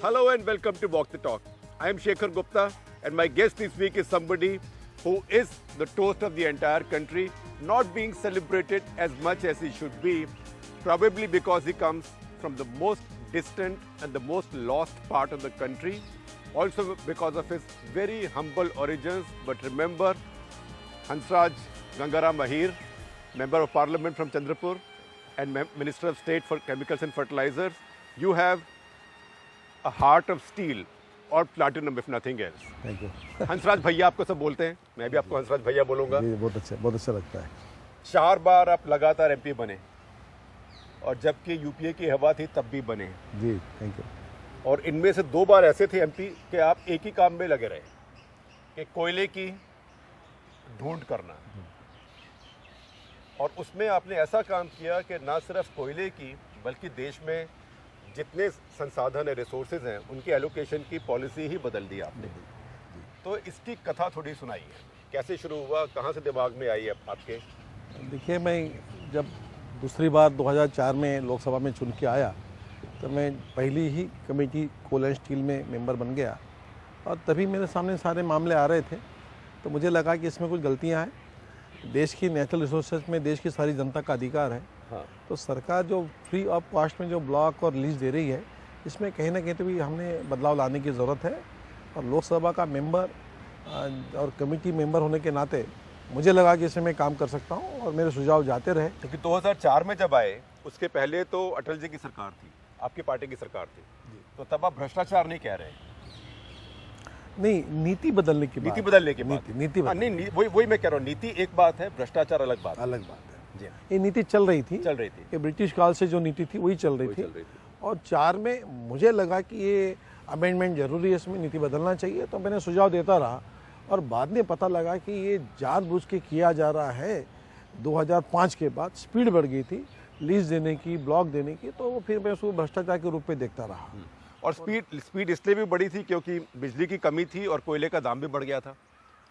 Hello and welcome to Walk the Talk. I am Shekhar Gupta and my guest this week is somebody who is the toast of the entire country, not being celebrated as much as he should be, probably because he comes from the most distant and the most lost part of the country, also because of his very humble origins. But remember, Hansraj Gangaram Ahir, Member of Parliament from Chandrapur and Minister of State for Chemicals and Fertilizers, you have a heart of steel और platinum if nothing else. Thank you. Hansraj भैया आपको सब बोलते हैं, मैं भी आपको हंसराज भैया बोलूँगा। बहुत अच्छा लगता है। 4 बार आप लगातार एमपी बने और जबकि यूपीए की हवा थी तब भी बने। जी थैंक यू। और इनमें से 2 बार ऐसे थे एमपी कि आप एक ही काम में लगे रहे कि कोयले की ढूंढ करना, और उसमें आपने ऐसा काम किया कि ना सिर्फ कोयले की बल्कि देश में जितने संसाधन है, रिसोर्सेज हैं, उनकी एलोकेशन की पॉलिसी ही बदल दी आपने। तो इसकी कथा थोड़ी सुनाइए, कैसे शुरू हुआ, कहाँ से दिमाग में आई है आपके? देखिए, मैं जब दूसरी बार 2004 में लोकसभा में चुन के आया तो मैं पहली ही कमेटी कोल एंड स्टील में मेंबर बन गया और तभी मेरे सामने सारे मामले आ रहे थे। तो मुझे लगा कि इसमें कुछ गलतियाँ हैं। देश की नेचुरल रिसोर्सेज में देश की सारी जनता का अधिकार है। हाँ। तो सरकार जो फ्री ऑफ कॉस्ट में जो ब्लॉक और लीज दे रही है, इसमें कहीं ना कहीं तो भी हमने बदलाव लाने की ज़रूरत है। और लोकसभा का मेंबर और कमेटी मेंबर होने के नाते मुझे लगा कि इसमें मैं काम कर सकता हूँ और मेरे सुझाव जाते रहे। क्योंकि 2004 में जब आए उसके पहले तो अटल जी की सरकार थी, आपकी पार्टी की सरकार थी, तो तब आप भ्रष्टाचार नहीं कह रहे? नहीं, नीति बदलने की नीति बदलने की बात। नीति नहीं, वही मैं कह रहा हूँ, नीति एक बात है, भ्रष्टाचार अलग बात है। जी, ये नीति चल रही थी। ये ब्रिटिश काल से जो नीति थी वही चल रही थी। और 4 में मुझे लगा कि ये अमेंडमेंट जरूरी है, इसमें नीति बदलना चाहिए, तो मैंने सुझाव देता रहा। और बाद में पता लगा कि ये जानबूझ के किया जा रहा है। 2005 के बाद स्पीड बढ़ गई थी लीज देने की, ब्लॉक देने की, तो फिर मैं उसको भ्रष्टाचार के रूप में देखता रहा। और स्पीड इसलिए भी बढ़ी थी क्योंकि बिजली की कमी थी और कोयले का दाम भी बढ़ गया था।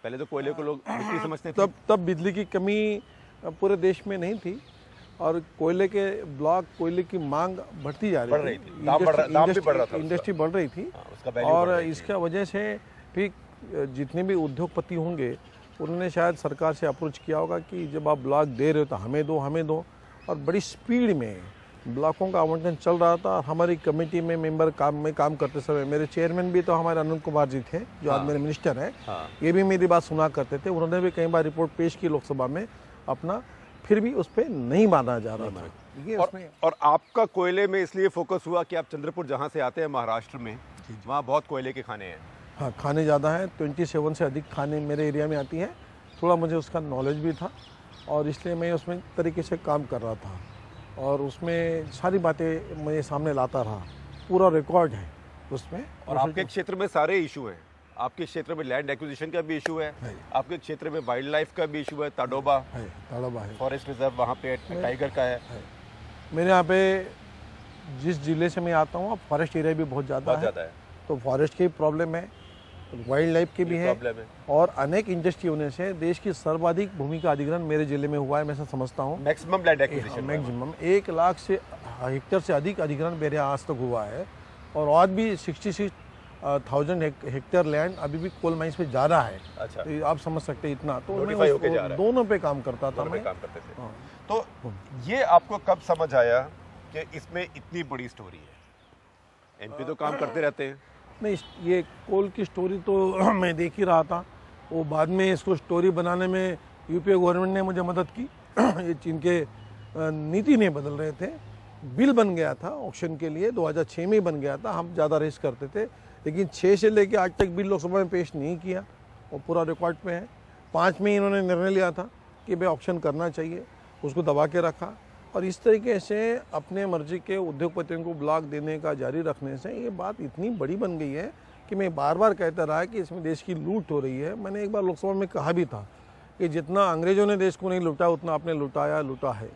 पहले तो कोयले को लोग बिजली समझते थे। तब बिजली की कमी पूरे देश में नहीं थी और कोयले के ब्लॉक, कोयले की मांग बढ़ती जा रही थी। इंडस्ट्री बढ़ रही थी। और इसका वजह से भी जितने भी उद्योगपति होंगे उन्होंने शायद सरकार से अप्रोच किया होगा कि जब आप ब्लॉक दे रहे हो तो हमें दो। और बड़ी स्पीड में ब्लॉकों का आवंटन चल रहा था। हमारी कमेटी में मेंबर काम करते समय मेरे चेयरमैन भी तो हमारे अनंत कुमार जी थे, जो आज मेरे मिनिस्टर हैं। ये भी मेरी बात सुना करते थे। उन्होंने भी कई बार रिपोर्ट पेश की लोकसभा में अपना, फिर भी उस पर नहीं माना जा रहा था। और आपका कोयले में इसलिए फोकस हुआ कि आप चंद्रपुर जहाँ से आते हैं महाराष्ट्र में, वहाँ बहुत कोयले के खाने हैं। हाँ, खाने ज़्यादा हैं। 27 से अधिक खाने मेरे एरिया में आती हैं। थोड़ा मुझे उसका नॉलेज भी था और इसलिए मैं उसमें तरीके से काम कर रहा था और उसमें सारी बातें मैं सामने लाता रहा। पूरा रिकॉर्ड है उसमें। और आपके क्षेत्र में सारे इशू हैं। आपके क्षेत्र में लैंड एक्विजिशन का भी इशू है, आपके क्षेत्र में वाइल्ड लाइफ का भी इशू है। ताडोबा है, फॉरेस्ट रिजर्व वहाँ पे टाइगर का है। मेरे यहाँ पे जिस जिले से मैं आता हूँ फॉरेस्ट एरिया भी बहुत ज़्यादा है, तो फॉरेस्ट की प्रॉब्लम है, वाइल्ड लाइफ की भी है। और अनेक इंडस्ट्री होने से देश की सर्वाधिक भूमि का अधिग्रहण मेरे जिले में हुआ है, मैं समझता हूँ। Maximum land acquisition, maximum 1 lakh से हेक्टेयर से अधिक अधिग्रहण मेरे यहाँ आज तक हुआ है। और आज भी 66,000 हेक्टेयर लैंड अभी भी कोल माइंस पे जा रहा है। अच्छा। तो आप समझ सकते हैं इतना। तो मैं दोनों पे काम करता था। तो ये आपको कब समझ आया कि इसमें इतनी बड़ी स्टोरी है? एमपी तो काम करते रहते हैं। नहीं, ये कोल की स्टोरी तो मैं देख ही रहा था। वो बाद में इसको स्टोरी बनाने में यूपीए गवर्नमेंट ने मुझे मदद की। ये जिनके नीति नहीं बदल रहे थे, बिल बन गया था ऑक्शन के लिए, 2006 में बन गया था। हम ज़्यादा रेस करते थे, लेकिन 6 से लेकर आज तक बिल लोकसभा में पेश नहीं किया। वो पूरा रिकॉर्ड पे है। 5 में इन्होंने निर्णय लिया था कि भाई ऑक्शन करना चाहिए, उसको दबा के रखा। और इस तरीके से अपने मर्जी के उद्योगपतियों को ब्लॉक देने का जारी रखने से ये बात इतनी बड़ी बन गई है कि मैं बार बार कहता रहा कि इसमें देश की लूट हो रही है। मैंने एक बार लोकसभा में कहा भी था कि जितना अंग्रेजों ने देश को नहीं लूटा उतना आपने लूटा है।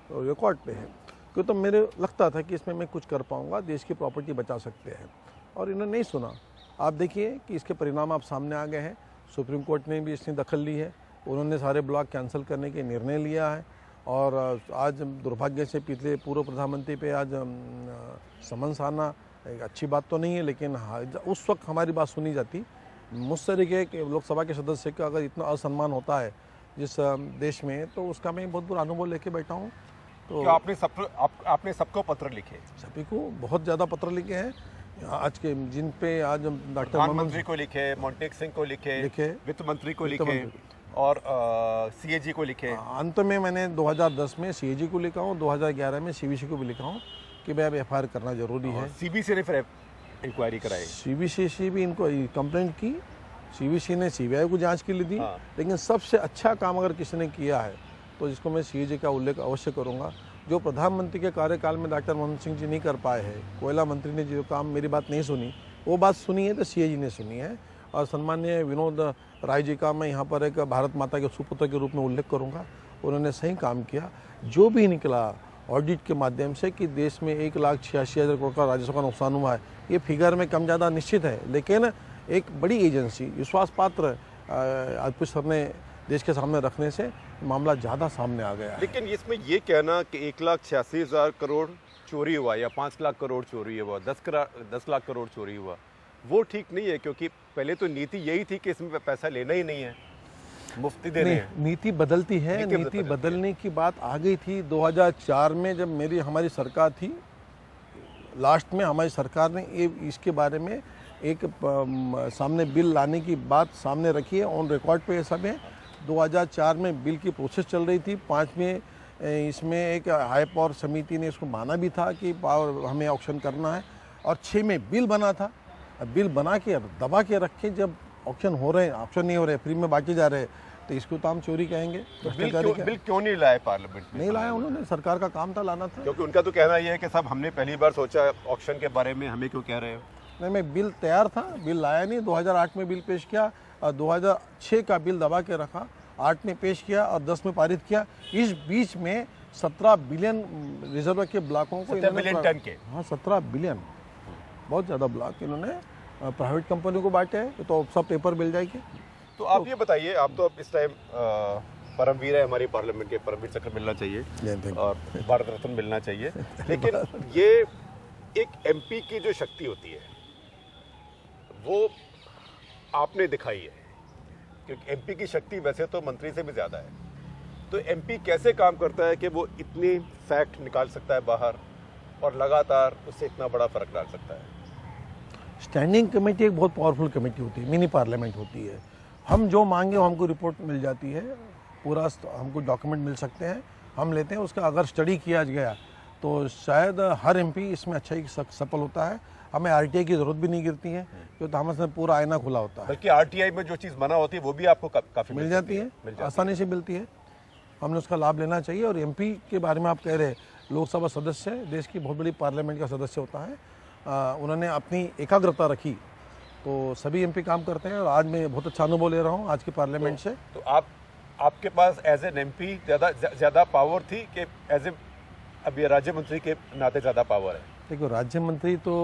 तो रिकॉर्ड पे है। क्यों, तो मेरे लगता था कि इसमें मैं कुछ कर पाऊँगा, देश की प्रॉपर्टी बचा सकते हैं। और इन्होंने नहीं सुना। आप देखिए कि इसके परिणाम आप सामने आ गए हैं। सुप्रीम कोर्ट ने भी इसने दखल ली है। उन्होंने सारे ब्लॉक कैंसिल करने के निर्णय लिया है। और आज दुर्भाग्य से पिछले पूर्व प्रधानमंत्री पे आज समन्स आना एक अच्छी बात तो नहीं है, लेकिन हाँ, उस वक्त हमारी बात सुनी जाती। मुझ तरीके के लोकसभा के सदस्य का अगर इतना असम्मान होता है जिस देश में, तो उसका मैं बहुत बुरा अनुभव लेके बैठा हूँ। तो आपने सबको पत्र लिखे? सभी को बहुत ज़्यादा पत्र लिखे हैं। आज के जिन पे आज डॉक्टर प्रधानमंत्री को लिखे, मोंटेक सिंह को लिखे, वित्त मंत्री को लिखे और सीएजी को लिखे। अंत में मैंने 2010 में सीएजी को लिखा हूँ, 2011 में सीबीसी को भी लिखा हूँ कि भाई अब एफआईआर करना जरूरी है। सीबीसी ने फिर इंक्वायरी कराई? सीबीसी भी इनको कंप्लेंट की, सीबीसी ने सीबीआई को जांच के लिए दी। लेकिन सबसे अच्छा काम अगर किसी ने किया है तो जिसको मैं सीएजी का उल्लेख अवश्य करूंगा, जो प्रधानमंत्री के कार्यकाल में डॉक्टर मनमोहन सिंह जी नहीं कर पाए हैं। कोयला मंत्री ने जो काम, मेरी बात नहीं सुनी, वो बात सुनी है तो सीएजी ने सुनी है। और सम्माननीय विनोद राय जी का मैं यहाँ पर एक भारत माता के सुपुत्र के रूप में उल्लेख करूँगा। उन्होंने सही काम किया। जो भी निकला ऑडिट के माध्यम से कि देश में 1,86,000 करोड़ का राजस्व का नुकसान हुआ है, ये फिगर में कम ज़्यादा निश्चित है, लेकिन एक बड़ी एजेंसी विश्वास पात्र आदित्य सर ने देश के सामने रखने से मामला ज़्यादा सामने आ गया है। लेकिन इसमें ये कहना कि 1,86,000 करोड़ चोरी हुआ या 5 लाख करोड़ चोरी हुआ, 10 लाख करोड़ चोरी हुआ, वो ठीक नहीं है। क्योंकि पहले तो नीति यही थी कि इसमें पैसा लेना ही नहीं है, मुफ्ती देने हैं। नीति बदलती है, नीति बदलने की बात आ गई थी 2004 में, जब हमारी सरकार थी। लास्ट में हमारी सरकार ने इसके बारे में एक सामने बिल लाने की बात सामने रखी है, ऑन रिकॉर्ड पे ये सब है। 2004 में बिल की प्रोसेस चल रही थी। 5 में इसमें एक हाई पावर समिति ने इसको माना भी था कि पावर हमें ऑक्शन करना है, और 6 में बिल बना था। बिल बना के दबा के रखे, जब ऑक्शन हो रहे हैं, ऑक्शन नहीं हो रहे, फ्री में बांटे जा रहे हैं, तो इसको तो हम चोरी कहेंगे। तो बिल क्यों नहीं लाए पार्लियामेंट में? नहीं लाया उन्होंने, सरकार का काम था लाना था। क्योंकि उनका तो कहना यह है कि साहब हमने पहली बार सोचा ऑक्शन के बारे में, हमें क्यों कह रहे हो? नहीं, मैं बिल तैयार था, बिल लाया नहीं। 2008 में बिल पेश किया और 2006 का बिल दबा के रखा, 8 में पेश किया और 10 में पारित किया। इस बीच में 17 बिलियन रिजर्व के ब्लॉकों को, 17 बिलियन टन के, हाँ 17 बिलियन, बहुत ज़्यादा ब्लॉक इन्होंने प्राइवेट कंपनी को बांटे हैं। तो सब पेपर मिल जाएगी। तो आप ये बताइए, आप तो अब इस टाइम परमवीर है हमारी पार्लियामेंट के, परमवीर चक्र मिलना चाहिए और भारत रत्न मिलना चाहिए। लेकिन ये एक एमपी की जो शक्ति होती है वो आपने दिखाई है, क्योंकि एमपी की शक्ति वैसे तो मंत्री से भी ज़्यादा है। तो एमपी कैसे काम करता है कि वो इतनी फैक्ट निकाल सकता है बाहर और लगातार उससे इतना बड़ा फर्क डाल सकता है? स्टैंडिंग कमेटी एक बहुत पावरफुल कमेटी होती है, मिनी पार्लियामेंट होती है। हम जो मांगे वो हमको रिपोर्ट मिल जाती है, पूरा हमको डॉक्यूमेंट मिल सकते हैं, हम लेते हैं। उसका अगर स्टडी किया गया तो शायद हर एमपी इसमें अच्छा ही सफल होता है। हमें आरटीआई की जरूरत भी नहीं गिरती है, क्योंकि हमारे पूरा आईना खुला होता है। बल्कि आरटीआई में जो चीज़ बना होती है वो भी आपको काफ़ी मिल जाती है, आसानी से मिलती है। हमने उसका लाभ लेना चाहिए। और एमपी के बारे में आप कह रहे हैं, लोकसभा सदस्य देश की बहुत बड़ी पार्लियामेंट का सदस्य होता है। उन्होंने अपनी एकाग्रता रखी तो सभी एमपी काम करते हैं। और आज मैं बहुत अच्छा अनुभव ले रहा हूँ आज की पार्लियामेंट से। तो आपके पास एज एन एमपी ज़्यादा पावर थी कि एज ए अभी राज्य मंत्री के नाते ज़्यादा पावर है? देखो, राज्य मंत्री तो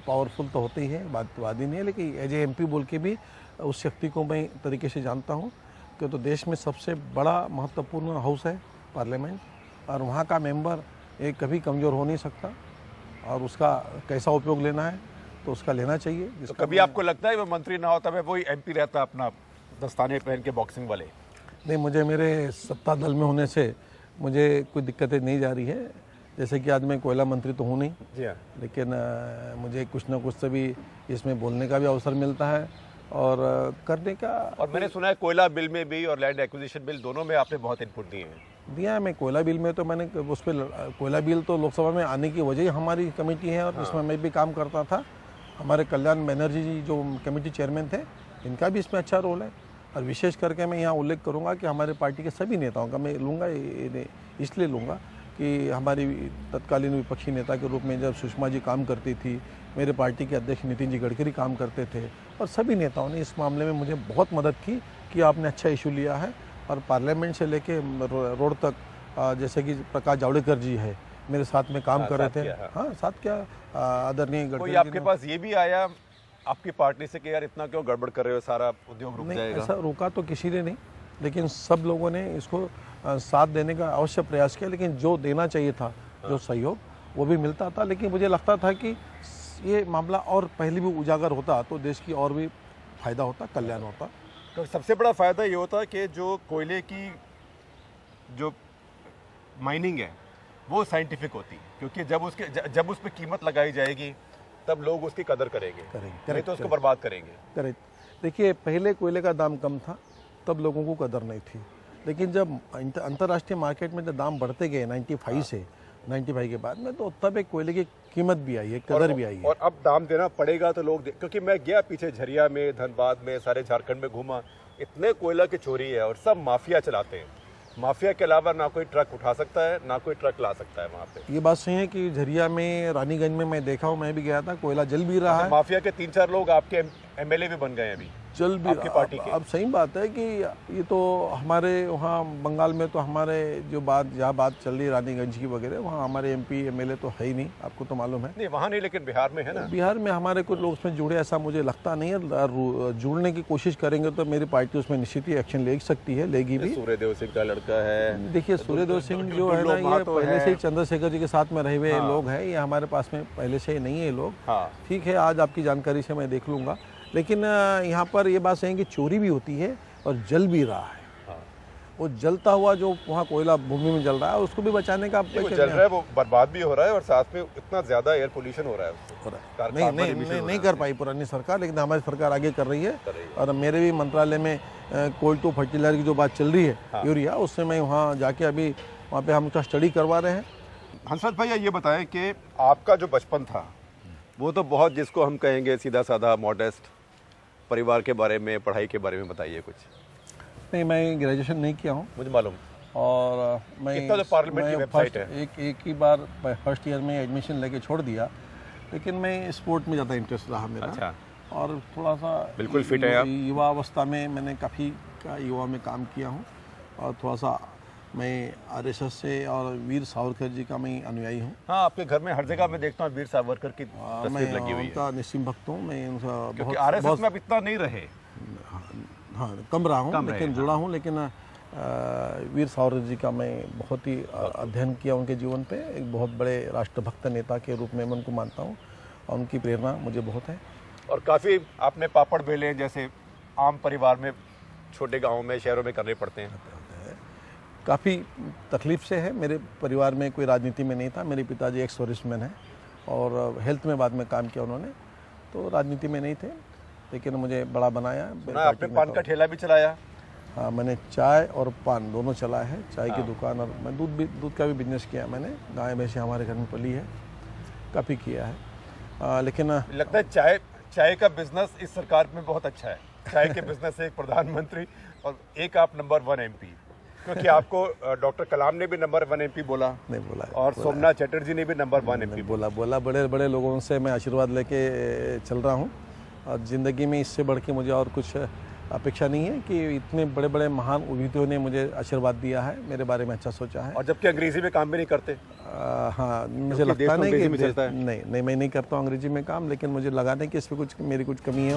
पावरफुल तो होते ही है, बात ही नहीं है, लेकिन एज ए एमपी बोल के भी उस शक्ति को मैं तरीके से जानता हूँ कि तो देश में सबसे बड़ा महत्वपूर्ण हाउस है पार्लियामेंट, और वहाँ का मेंबर एक कभी कमज़ोर हो नहीं सकता। और उसका कैसा उपयोग लेना है तो उसका लेना चाहिए। तो कभी आपको लगता है वो मंत्री ना होता है, वही एमपी रहता अपना दस्ताने पहन के बॉक्सिंग वाले? नहीं, मुझे मेरे सत्ता दल में होने से मुझे कोई दिक्कतें नहीं जा रही है। जैसे कि आज मैं कोयला मंत्री तो हूँ नहीं जी हाँ, लेकिन मुझे कुछ ना कुछ से भी इसमें बोलने का भी अवसर मिलता है और करने का। और मैंने सुना है कोयला बिल में भी और लैंड एक्विजिशन बिल दोनों में आपने बहुत इनपुट दिए हैं। दिया है। मैं कोयला बिल में तो मैंने उस पर, कोयला बिल तो लोकसभा में आने की वजह ही हमारी कमेटी है और इसमें मैं भी काम करता था। हमारे कल्याण बनर्जी जी जो कमेटी चेयरमैन थे, इनका भी इसमें अच्छा रोल है। और विशेष करके मैं यहाँ उल्लेख करूँगा कि हमारे पार्टी के सभी नेताओं का मैं लूँगा, इसलिए लूँगा कि हमारी तत्कालीन विपक्षी नेता के रूप में जब सुषमा जी काम करती थी, मेरे पार्टी के अध्यक्ष नितिन जी गडकरी काम करते थे, और सभी नेताओं ने इस मामले में मुझे बहुत मदद की कि आपने अच्छा इशू लिया है। और पार्लियामेंट से लेके रोड तक, जैसे कि प्रकाश जावड़ेकर जी है, मेरे साथ में काम कर रहे थे। हाँ, साथ क्या आदरणीय गडकरी। आपके पास ये भी आया आपकी पार्टी से कि यार इतना क्यों गड़बड़ कर रहे हो, सारा उद्योग रुक जाएगा? ऐसा रोका तो किसी ने नहीं, लेकिन सब लोगों ने इसको साथ देने का अवश्य प्रयास किया। लेकिन जो देना चाहिए था, जो सहयोग, वो भी मिलता था। लेकिन मुझे लगता था कि ये मामला और पहले भी उजागर होता तो देश की और भी फायदा होता, कल्याण होता। तो सबसे बड़ा फ़ायदा ये होता कि जो कोयले की जो माइनिंग है वो साइंटिफिक होती है, क्योंकि जब उस पर कीमत लगाई जाएगी तब लोग उसकी कदर करेंगे, नहीं तो उसको बर्बाद करेंगे। करेक्ट। देखिए, पहले कोयले का दाम कम था तब लोगों को कदर नहीं थी, लेकिन जब अंतर्राष्ट्रीय मार्केट में जब दाम बढ़ते गए 95 से 95 के बाद में, तो तब एक कोयले की कीमत भी आई है, कदर भी आई है। और अब दाम देना पड़ेगा तो लोग क्योंकि मैं गया पीछे झरिया में, धनबाद में, सारे झारखंड में घूमा, इतने कोयला की चोरी है और सब माफिया चलाते हैं। माफिया के अलावा ना कोई ट्रक उठा सकता है, ना कोई ट्रक ला सकता है वहाँ पे। ये बात सही है कि झरिया में, रानीगंज में मैं देखा हूँ, मैं भी गया था, कोयला जल भी रहा है। माफिया के 3-4 लोग आपके एमएलए भी बन गए हैं अभी, जल भी आपकी पार्टी के। अब सही बात है कि ये तो हमारे वहाँ बंगाल में तो हमारे जो जहाँ बात चल रही है रानीगंज की वगैरह, वहाँ हमारे एमपी एमएलए तो है ही नहीं, आपको तो मालूम है। नहीं वहाँ नहीं, लेकिन बिहार में है ना। बिहार में हमारे कुछ लोग उसमें जुड़े, ऐसा मुझे लगता नहीं है। जुड़ने की कोशिश करेंगे तो मेरी पार्टी उसमें निश्चित ही एक्शन ले सकती है, लेगी भी। सूर्यदेव सिंह का लड़का है। देखिए, सूर्यदेव सिंह जो है ना, ये पहले से ही चंद्रशेखर जी के साथ में रहे हुए लोग हैं, ये हमारे पास में पहले से ही नहीं है ये लोग। ठीक है, आज आपकी जानकारी से मैं देख लूँगा, लेकिन यहाँ पर ये बात सही है कि चोरी भी होती है और जल भी रहा है। वो जलता हुआ जो वहाँ कोयला भूमि में जल रहा है, उसको भी बचाने का वो जल रहा है, वो बर्बाद भी हो रहा है और साथ में इतना ज्यादा एयर पोल्यूशन हो रहा है उससे। नहीं कर पाई पुरानी सरकार, लेकिन हमारी सरकार आगे कर रही है। और मेरे भी मंत्रालय में कोल टू फर्टिलाइजर की जो बात चल रही है, यूरिया, उससे मैं वहाँ जाके अभी वहाँ पे हम उसका स्टडी करवा रहे हैं। हंसराज भैया, ये बताएं कि आपका जो बचपन था वो तो बहुत, जिसको हम कहेंगे सीधा साधा मॉडेस्ट, परिवार के बारे में, पढ़ाई के बारे में बताइए कुछ। नहीं, मैं ग्रेजुएशन नहीं किया हूँ, मुझे मालूम। और मैं जो पार्लियामेंट की वेबसाइट है, एक ही बार फर्स्ट ईयर में एडमिशन लेके छोड़ दिया, लेकिन मैं स्पोर्ट में ज़्यादा इंटरेस्ट रहा मेरा। अच्छा। और थोड़ा सा बिल्कुल फिट है आप। युवा अवस्था में मैंने काफ़ी युवा में काम किया हूँ, और थोड़ा सा मैं आरएसएस से और वीर सावरकर जी का मैं अनुयायी हूँ। हाँ, आपके घर में हर जगह मैं देखता हूँ वीर सावरकर की तस्वीर लगी हुई है। उनका निस्सिम भक्त हूँ मैं, उनका क्योंकि आरएसएस में आप इतना नहीं रहे। हाँ, कम रहा हूँ, लेकिन जुड़ा हूँ। लेकिन वीर सावरकर जी का मैं बहुत ही अध्ययन किया उनके जीवन पे। एक बहुत बड़े राष्ट्रभक्त नेता के रूप में मैं उनको मानता हूँ, और उनकी प्रेरणा मुझे बहुत है। और काफ़ी आपने पापड़ बेले जैसे आम परिवार में, छोटे गाँव में, शहरों में करने पड़ते हैं। काफ़ी तकलीफ से है। मेरे परिवार में कोई राजनीति में नहीं था। मेरे पिताजी एक्स सर्विसमैन हैं और हेल्थ में बाद में काम किया उन्होंने, तो राजनीति में नहीं थे, लेकिन मुझे बड़ा बनाया। आपने पान का ठेला भी चलाया? हाँ, मैंने चाय और पान दोनों चलाया है। चाय की दुकान, और मैं दूध का भी बिजनेस किया मैंने। गाय भैंसे हमारे घर में पली है, काफ़ी किया है। लेकिन लगता है चाय का बिजनेस इस सरकार में बहुत अच्छा है। चाय के बिजनेस से एक प्रधानमंत्री और एक आप नंबर 1 एमपी, क्योंकि आपको डॉक्टर कलाम ने भी नंबर 1 एमपी बोला। नहीं बोला, और सोमनाथ चटर्जी ने भी नंबर 1 एमपी बोला। बड़े बड़े लोगों से मैं आशीर्वाद लेके चल रहा हूँ, और ज़िंदगी में इससे बढ़ के मुझे और कुछ अपेक्षा नहीं है कि इतने बड़े बड़े महान उद्यमियों ने मुझे आशीर्वाद दिया है, मेरे बारे में अच्छा सोचा है। और जबकि अंग्रेजी में काम भी नहीं करते। हाँ, मुझे लगता नहीं कि नहीं, मैं नहीं करता हूँ अंग्रेजी में काम, लेकिन मुझे लगा नहीं कि इसमें कुछ मेरी कुछ कमी है।